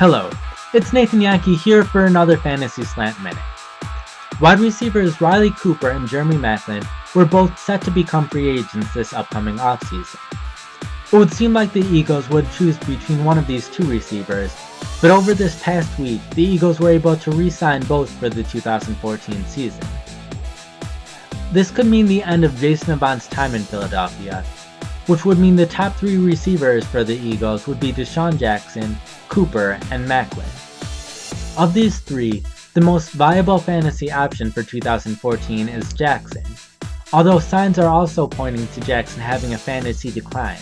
Hello, it's Nathan Jahnke here for another Fantasy Slant Minute. Wide receivers Riley Cooper and Jeremy Maclin were both set to become free agents this upcoming offseason. It would seem like the Eagles would choose between one of these two receivers, but over this past week, the Eagles were able to re-sign both for the 2014 season. This could mean the end of Jason Avant's time in Philadelphia, which would mean the top three receivers for the Eagles would be DeSean Jackson, Cooper, and Maclin. Of these three, the most viable fantasy option for 2014 is Jackson, although signs are also pointing to Jackson having a fantasy decline.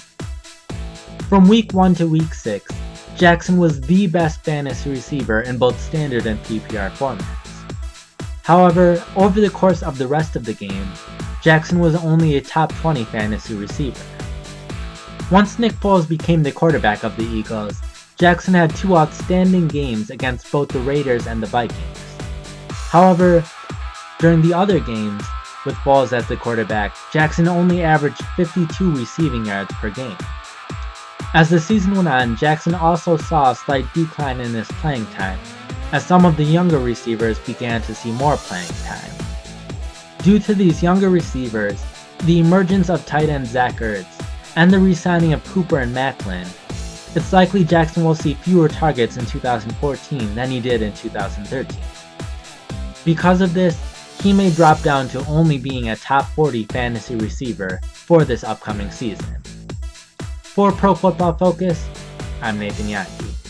From week 1 to week 6, Jackson was the best fantasy receiver in both standard and PPR formats. However, over the course of the rest of the game, Jackson was only a top 20 fantasy receiver. Once Nick Foles became the quarterback of the Eagles, Jackson had two outstanding games against both the Raiders and the Vikings. However, during the other games, with Foles as the quarterback, Jackson only averaged 52 receiving yards per game. As the season went on, Jackson also saw a slight decline in his playing time, as some of the younger receivers began to see more playing time. Due to these younger receivers, the emergence of tight end Zach Ertz, and the re-signing of Cooper and Maclin, it's likely Jackson will see fewer targets in 2014 than he did in 2013. Because of this, he may drop down to only being a top 40 fantasy receiver for this upcoming season. For Pro Football Focus, I'm Nathan Jahnke.